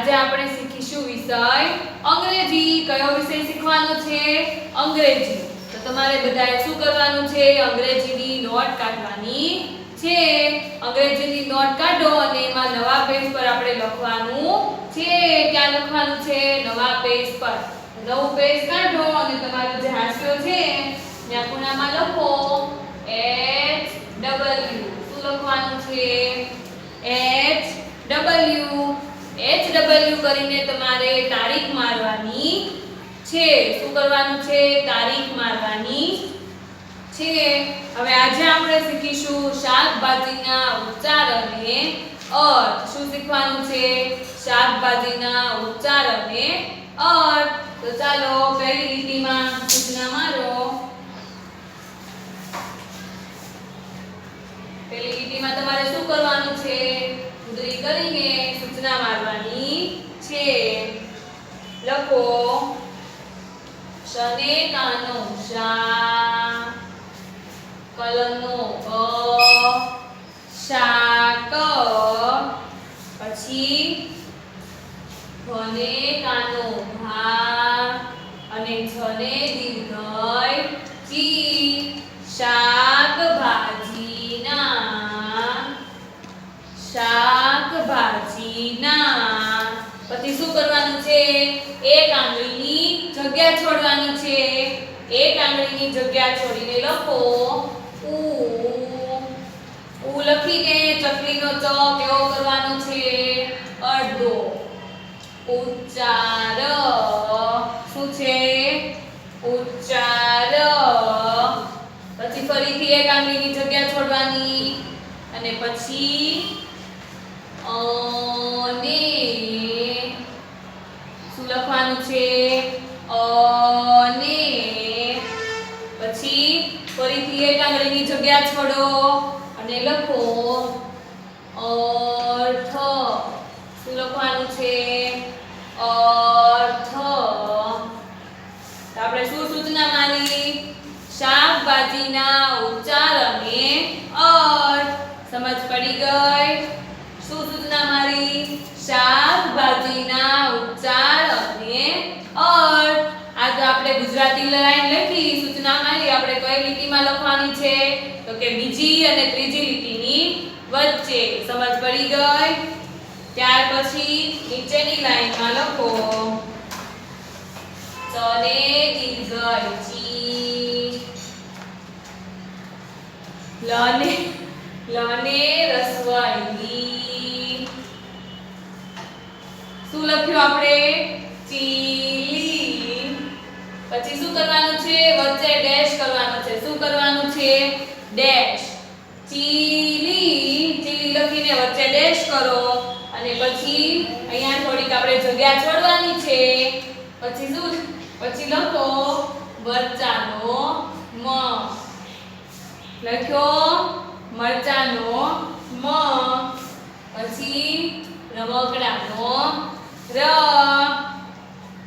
આજે આપણે શીખીશું વિષય અંગ્રેજી. કયો વિષય શીખવાનો છે? અંગ્રેજી. તો તમારે બધાએ શું કરવાનું છે? અંગ્રેજીની નોટ કાઢવાની છે. અંગ્રેજીની નોટ કાઢો અને એમાં નવા પેજ પર આપણે લખવાનું છે. ક્યાં લખવાનું છે? નવા પેજ પર. નવું પેજ કાઢો અને તમારો જે હાંસિયો છે ત્યાં ખૂણામાં લખો HW. શું લખવાનું છે? HW કરીને તમારે તારીખ મારવાની છે. શું કરવાનું છે? તારીખ મારવાની છે. હવે આજે આપણે શીખીશું શાકભાજીના ઉચ્ચાર અને અર્થ. શું શીખવાનું છે? શાકભાજીના ઉચ્ચાર અને અર્થ. તો ચાલો પહેલી લીટીમાં સૂચના મારો. પહેલી લીટીમાં તમારે શું કરવાનું છે? ઉદરી કરીને સૂચના મારવાની છે. લખો શને કાનો શા, કલમનો ક, શાક, પછી ભને કાનો ભા અને છને દીર્ઘય જી, શાકભાજીના. પછી શું કરવાનું છે? એક આંગળીની જગ્યા છોડવાની છે. એક આંગળીની જગ્યા છોડીને લખો ઉ લખીને ચકલીનો ચ કેવો કરવાનો છે? અડધો. ઉચ્ચાર. શું છે? ઉચ્ચાર. પછી ફરીથી એક આંગળીની જગ્યા છોડવાની અને પછી અને શું લખવાનું છે? અને પછી ફરીથી એક આંગળીની જગ્યા છોડો અને લખો અર્થ. શું લખવાનું છે? અર્થ. તો આપણે શું સૂચના માની? શાકભાજીના ઉચ્ચાર અને અર્થ. સમજ પડી ગઈ? શું સૂચના મારી? શાકભાજીના ઉચ્ચાર અને અર્થ. આ તો આપણે ગુજરાતી લાઈન લખી, સૂચના મારી. આપણે કઈ લીટીમાં લખવાની છે? તો કે બીજી અને ત્રીજી લીટીની વચ્ચે. સમજ પડી ગઈ? ત્યાર પછી નીચેની લાઈનમાં લખો ચને દીર્ઘય જી, લને રસ્વઈ લી. શું લખ્યું આપણે? ચીલી. પછી શું કરવાનું છે? વચ્ચે ડેશ કરવાનું છે. શું કરવાનું છે? ડેશ. ચીલી લખીને વચ્ચે ડેશ કરો અને પછી અહીંયા થોડીક આપણે જગ્યા છોડવાની છે. પછી શું? પછી લખો મરચાનો મ. લખ્યો મરચાનો મ. પછી રમકડાનો ર.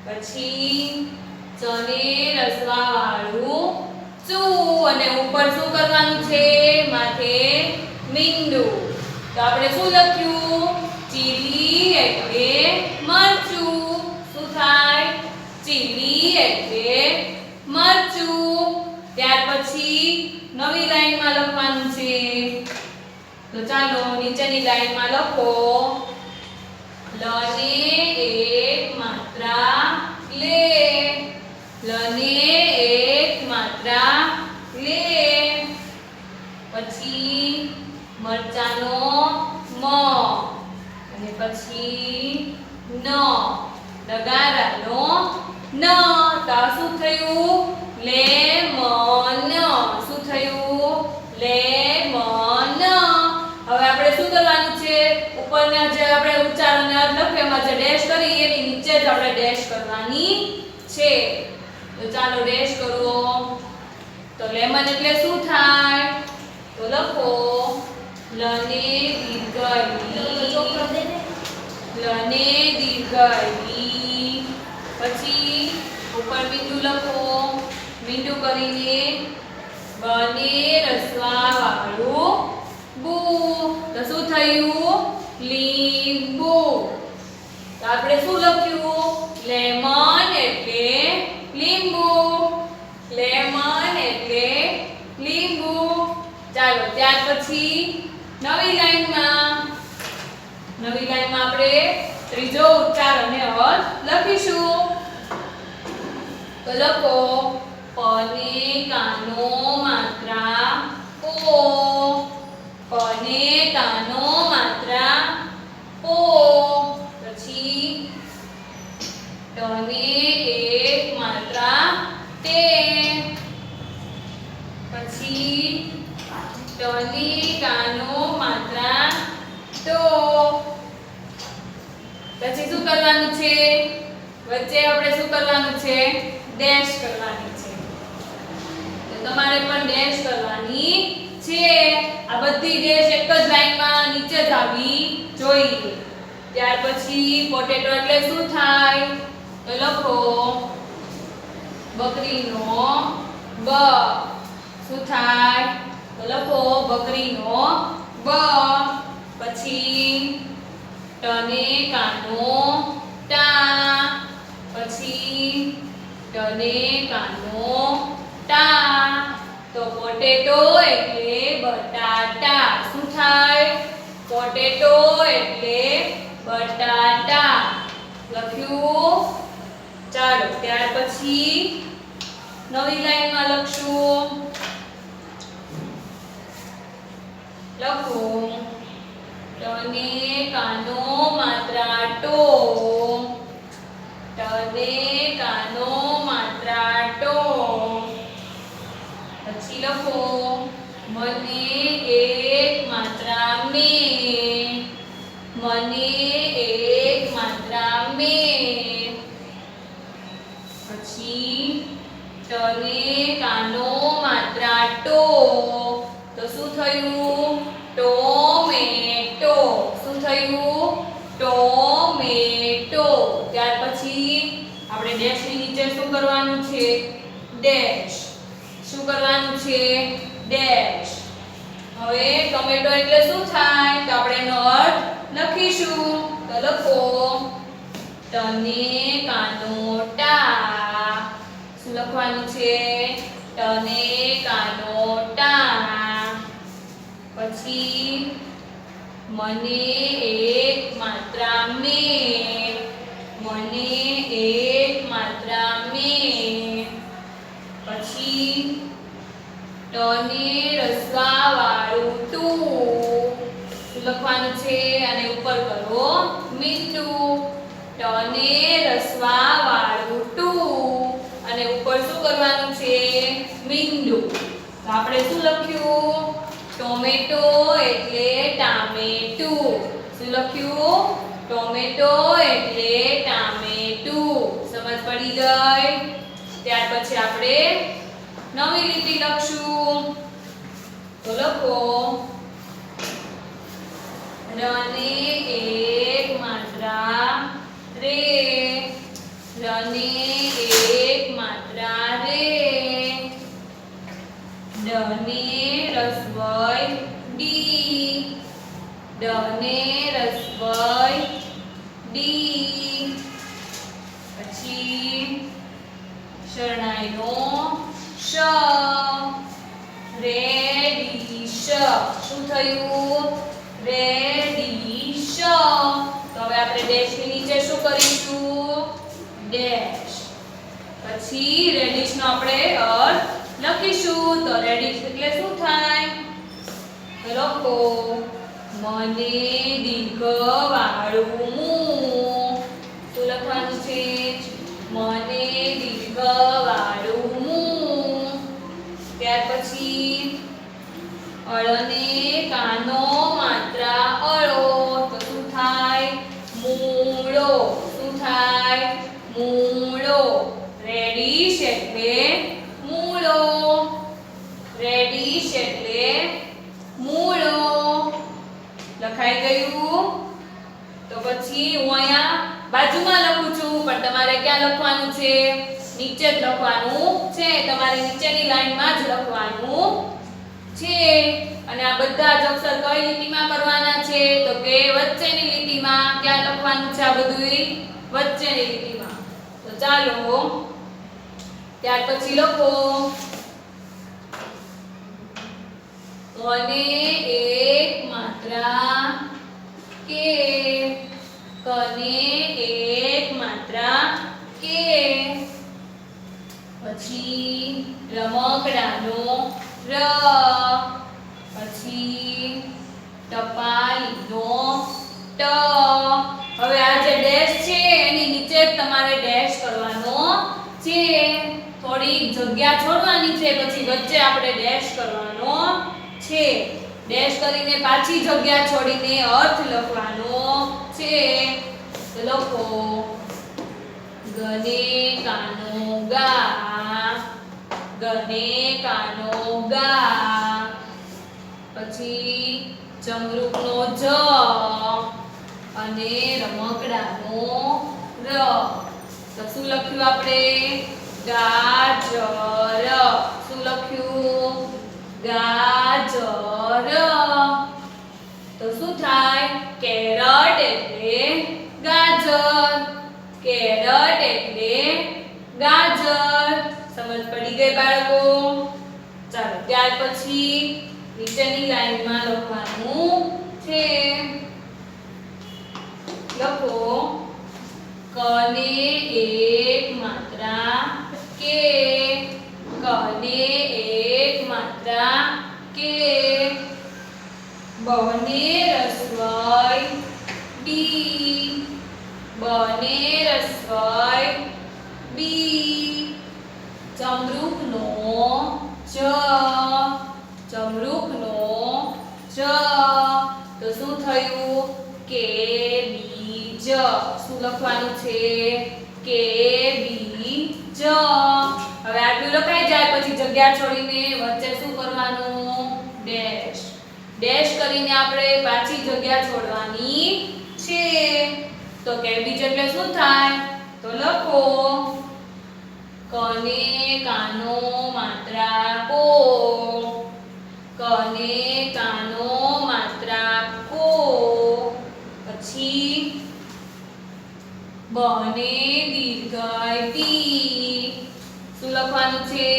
પછી ચને રસવા વાળું ચૂ અને ઉપર શું કરવાનું છે? માથે મીંડું. તો આપણે શું લખ્યું? ચીલી એટલે મરચું. શું થાય? ચીલી એટલે મરચું. ત્યાર પછી નવી લાઈનમાં લખવાનું છે. તો ચાલો નીચેની લાઈનમાં લખો લને એક માત્રા લે. લને એક માત્રા લે. પછી મરચાનો મ અને પછી ન, નગારાનો ન. તો શું થયું? લેમન. શું થયું? લેમન. હવે આપણે શું કરવાનું છે? ઉપરના જે આપણે ઉચ્ચાર અને અર્થ લખ્યો એમાં જે ડેશ કરી એની નીચે જ આપણે ડેશ કરવાની છે. તો ચાલો ડેશ કરો. તો લેમન એટલે શું થાય? તો લખો લને દીર્ઘય લી. લને દીર્ઘય લી. પછી ઉપર બિંદુ લખો. બિંદુ કરીને બને રસવા વાળું બુ. તો શું થયું? લીંબુ. તો આપણે શું લખ્યું? લેમન એટલે લીંબુ. લેમન એટલે લીંબુ. ચાલો ત્યાર પછી નવી લાઈનમાં આપણે ત્રીજો ઉચ્ચાર અને અર્થ લખીશું. તો લખો પને કાનો માત્રા ઓ. પને કાનો માત્રા ઓ. પછી ટને એક માત્રા તે. પછી ટને કાનો માત્રા તો. પછી શું કરવાનું છે? વચ્ચે આપણે શું કરવાનું છે? ડેશ કરવાની છે. તો તમારે પણ ડેશ કરવાની છે. આ બધી ડેશ એક જ લાઈનમાં નીચે જ આવવી જોઈએ. ત્યાર પછી પોટેટો એટલે શું થાય? તો લખો બકરીનો બ. શું થાય? તો લખો બકરીનો બ. પછી ટને કાનો ટા. પછી ટને કાનો ટા. તો પોટેટો એટલે બટાટા. શું થાય? પોટેટો એટલે બટાટા. લખ્યું? ચાલો ત્યાર પછી નવી લાઈનમાં લખશું. લખો ટને કાનો માત્રા ટો. ટને કાનો માત્રા ટો. પછી લખો મને એક માત્રા મે. મને એક માત્રા મે. પછી ટને કાનો માત્રા ટો. તો શું થયું? ટોમેટો. શું થયું? ટોમેટો. ત્યાર પછી આપણે ડેશ ની નીચે શું કરવાનું છે? ડેશ. શું કરવાનું છે? ડેશ. હવે ટોમેટો એટલે શું થાય? તો આપણે એનો અર્થ લખીશું. તો લખો ટને કાનો ટા. શું લખવાનું છે? ટને કાનો ટા. પછી મને એક માત્રા મે. મને એક માત્રા મે. પછી ટને રસવા વાળું ટુ. શું લખવાનું છે? અને ઉપર કરો મીંડું. ટને રસવા વાળું ટુ. અને ઉપર શું કરવાનું છે? મીંડું. તો આપણે શું લખ્યું? ટોમેટો એટલે ટામેટું. શું લખ્યું? ટોમેટો એટલે ટામેટું. સમજ પડી ગઈ? ત્યાર પછી આપણે નવી લીટી લખશું. તો લખો રને એક માત્રા રે. રને એક માત્રા રે. ડને રસવઈ ડી. ડને રસવઈ ડી. પછી શરણાઈનો શ. રેડીશ. શું થયું? રેડીશ. તો હવે આપણે ડેશ ની નીચે શું કરીશું? ડેશ. પછી રેડીશ નો આપણે અર્થ લખીશું. તો રેડીશ એટલે શું થાય? લખો મને દીર્ઘ વાળું મું. શું લખવાનું છે? મને દીર્ઘ વાળું મું. ત્યાર પછી અળને કાનો માત્રા અળો. તો શું થાય? મૂળો. શું થાય? મૂળો. રેડીશ એટલે મૂળો. રેડીશ એટલે મૂળો. લખાઈ ગયું? તો પછી હું અહીંયા બાજુમાં લખું છું, પણ તમારે ક્યાં લખવાનું છે? નીચે જ લખવાનું છે. તમારે નીચેની લાઈનમાં જ લખવાનું છે અને આ બધા જ અક્ષર કઈ લીટીમાં કરવાના છે તો કે વચ્ચેની લીટીમાં. ક્યાં લખવાનું છે આ બધુંય વચ્ચેની લીટીમાં. તો ચાલો ત્યાર પછી લખો કને એક માત્રા કે. કને એક માત્રા કે. પછી રમકડાનો ર. પછી ટપાલીનો ટ. હવે આ જે ડેશ છે એની નીચે જ તમારે ડેશ કરવાનો છે. થોડી જગ્યા છોડવાની છે પછી વચ્ચે આપણે ડેશ કરવાનો છે. ડેશ કરીને પાછી જગ્યા છોડીને અર્થ લખવાનો છે. તો લખો ગને કાનો ગા. ગને કાનો ગા. પછી જમરૂખનો જ અને રમકડાનો ર. તો શું લખ્યું આપણે ગાજર. શું લખ્યું ગાજર. તો શું થાય કેરટ એટલે ગાજર. કેરટ એટલે ગાજર. સમજ પડી ગઈ બાળકો? ચાલો ત્યાર પછી નીચેની લાઈનમાં લખવાનું છે. લખો કને એક માત્રા કે. કને એક માત્રા કે. બને રસોઈ બી. બને રસોઈ બી. જમરૂખનો જ. જમરૂખનો જ. તો શું થયું કે બીજ. શું લખવાનું છે કે બીજ. હવે આટલું લખાઈ જાય પછી જગ્યા છોડીને વચ્ચે શું કરવાનું ડેશ. ડેશ કરીને આપણે પાછી જગ્યા છોડવાની છે. તો કે બીજ એટલે શું થાય તો લખો કને કાનો માત્રા કો. કને કાનો માત્રા કો. પછી બને દીર્ઘાય બી. શું લખવાનું છે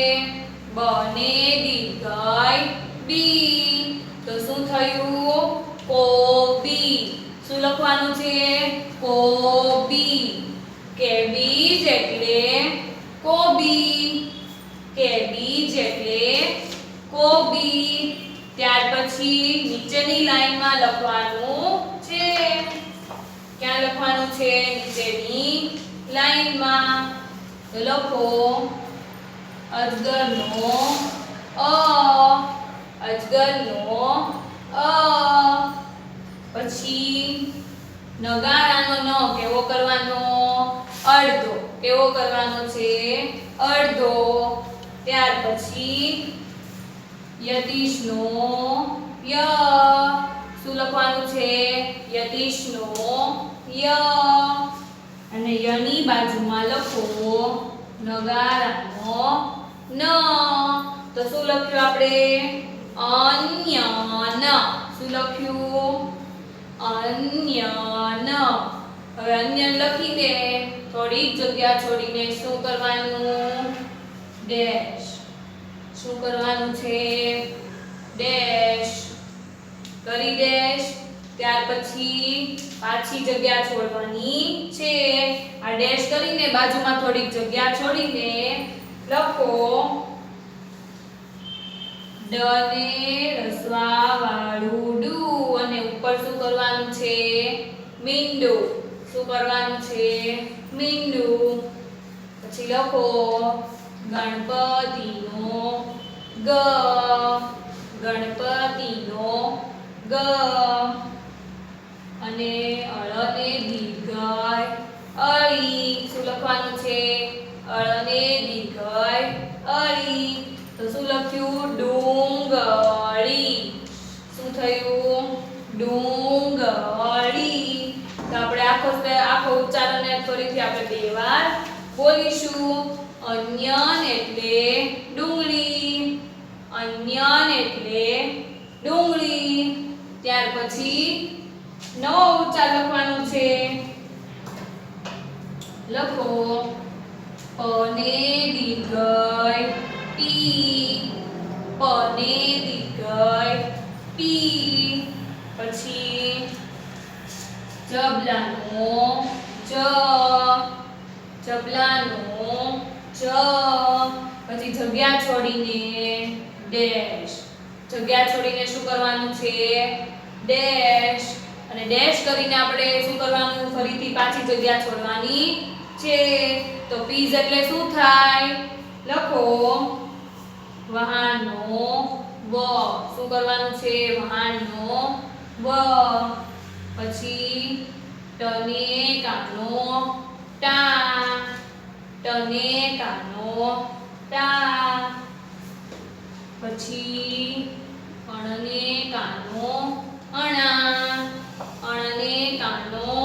બને દીર્ઘાય બી. તો શું થયું કોબી. શું લખવાનું છે કોબી. કેબીજ એટલે કોબી. કેબીજ એટલે કોબી. ત્યાર પછી નીચેની લાઈનમાં લખવાનું છે. ક્યાં લખવાનું છે નીચેની લાઈનમાં. તો લખો અજગરનો અ. અજગરનો અ. પછી નગારાનો ન કેવો કરવાનો અડધો. કેવો કરવાનો છે અડધો. ત્યાર પછી યતીશનો ય. શું લખવાનું છે યતીશનો ય. અને યની બાજુમાં લખો નગારાનો ન. તો શું લખ્યું આપણે અન્ય. શું લખ્યું અન્ય. હવે અન્ય લખીને થોડીક જગ્યા છોડીને શું કરવાનું ડેશ. શું કરવાનું છે ડેશ. કરી ડેશ. ત્યાર પછી પાછી જગ્યા છોડવાની છે. આ ડેશ કરીને બાજુમાં થોડીક જગ્યા છોડીને લખો ડ ને રસવા વાળું ડુ. અને ઉપર શું કરવાનું છે મીંડું. શું કરવાનું છે મીંડું. પછી લખો ગણપતિનો ગ. ગણપતિનો ગ. અને અળ ને દીર્ઘાય અળી. શું લખવાનું છે અળ ને દીર્ઘાય અળી. તો શું લખ્યું ડુંગળી. શું થયું ડુંગળી. તો આપણે આખો ઉચ્ચારણને ફરીથી આપણે બે વાર બોલીશું. અન્યન એટલે ડુંગળી. અન્યન એટલે પ ને દીર્ઘ ટી, પ ને દીર્ઘ પી. પછી જબલાનો જ, જબલાનો જ. પછી જગ્યા છોડીને ડેશ, જગ્યા છોડીને શું કરવાનું છે? ડેશ. અને ડેશ કરીને આપણે શું કરવાનું? ફરીથી પાછી જગ્યા છોડવાની છે. તો પીઝ એટલે શું થાય? લખો વહાણનો વ. શું કરવાનું છે? વહાણનો વ. પછી ટને કાનો ટા, ટને કાનો ટા. પછી અણને કાનો અણા, અણને કાનો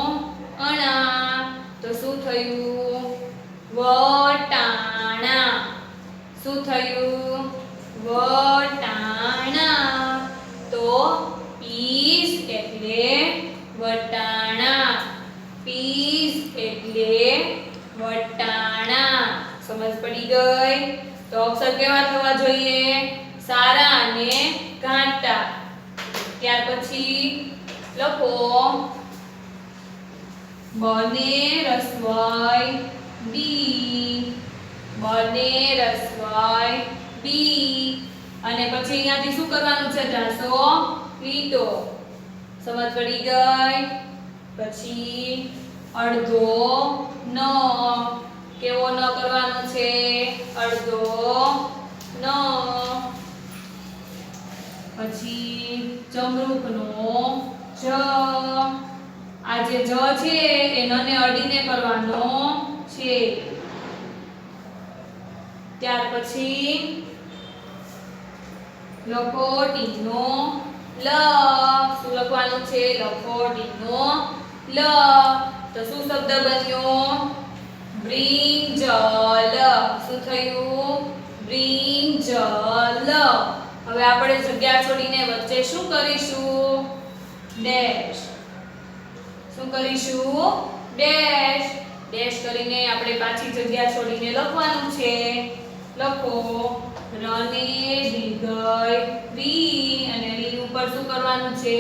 અણા. તો શું થયું? વટાણા. શું થયું? વટાણા. તો પીસ એટલે વટાણા, પીસ એટલે વટાણા. સમજ પડી ગઈ? તો અક્ષર કેવા થવા જોઈએ? સારા અને ઘાટા. ત્યાર પછી લખો બને રસવાઈ બી, બને રસવાઈ બી. અને પછી અહીંયાથી શું કરવાનું છે? ત્રાસો લીટો. સમજ પડી ગઈ? પછી અડધો ન. કેવો ન કરવાનો છે? અડધો ન. પછી ચમરૂખનો જ. આ જે જ છે એ નને અડીને કરવાનો છે. ત્યાર પછી લખોટીનો લ. શું લખવાનું છે? લખોટીનો લ. તો શું શબ્દ બન્યો? બ્રિંજલ. શું થયું? બ્રિંજલ. હવે આપણે જગ્યા છોડીને વચ્ચે શું કરીશું? ડેશ. શું કરીશું? ડેશ. ડેશ કરીને આપણે પાછી જગ્યા છોડીને લખવાનું છે. લખો રને દીર્ઘ રી, અને રી ઉપર શું કરવાનું છે?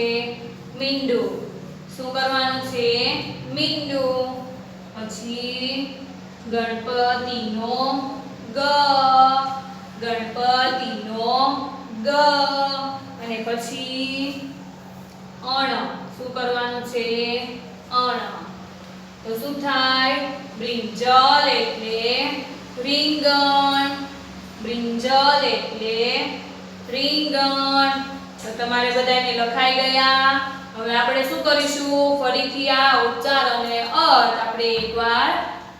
મીંડું. શું કરવાનું છે? મીંડું. પછી ગણપતિનો ગ, ગણપતિનો ગ. અને પછી અણ. શું કરવાનું છે? અણ. તો શું થાય? બ્રિંજલ એટલે રીંગણ, બ્રિંજલ એટલે રીંગણ. તો તમારે બધાને લખાઈ ગયા. હવે આપણે શું કરીશું? ફરીથી આ ઉચ્ચાર અને અર્થ આપણે એકવાર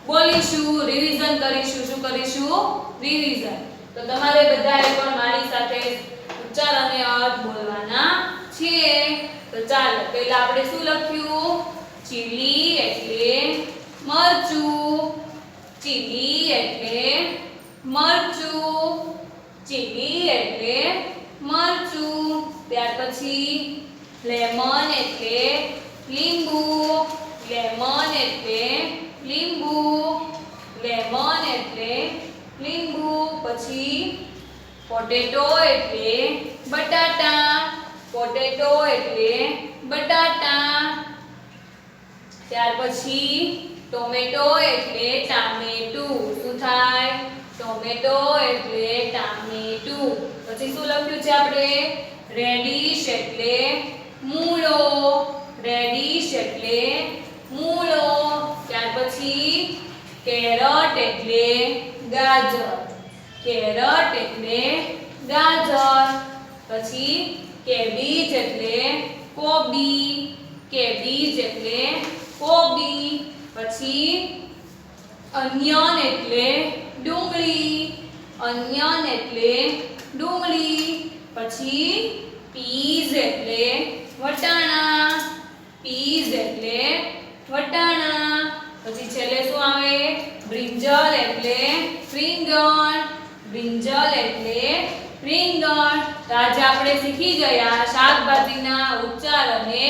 બોલીશું, રિવિઝન કરીશું. શું કરીશું? રિવિઝન. તો તમારે બધાએ પણ મારી સાથે ઉચ્ચાર અને અર્થ બોલવાના છે. તો ચાલો પહેલા આપણે શું લખ્યું? ચીલી એટલે મરચું, ચીલી એટલે મરચું, ચીલી એટલે મરચું. ત્યાર પછી લેમન એટલે લીંબુ, લેમન એટલે લીંબુ, લેમન એટલે લીંબુ. પછી પોટેટો એટલે બટાટા, પોટેટો એટલે બટાટા. ત્યાર પછી ટોમેટો એટલે ટામેટું. શું થાય? ટોમેટો એટલે ટામેટું. પછી શું લખ્યું છે આપણે? રેડિશ એટલે મૂળો, રેડિશ એટલે મૂળો. ત્યાર પછી કેરટ એટલે ગાજર, કેરટ એટલે ગાજર. પછી કેબીજ એટલે કોબી, કેબીજ એટલે કોબી. પછી અન્યન એટલે ડુંગળી, અન્યન એટલે ડુંગળી. પછી પીઝ એટલે વટાણા, પીઝ એટલે વટાણા. પછી છેલ્લે શું આવે? બ્રિંજલ એટલે રીંગણ, બ્રિંજલ એટલે રીંગણ. તો આજે આપણે શીખી ગયા શાકભાજીના ઉચ્ચાર અને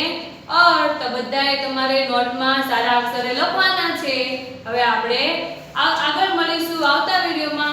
અર્થ. તો બધાએ તમારે નોટમાં સારા અક્ષરે લખવાના છે. હવે આપણે આગળ મળીએ. મળીશું આવતા વિડીયોમાં.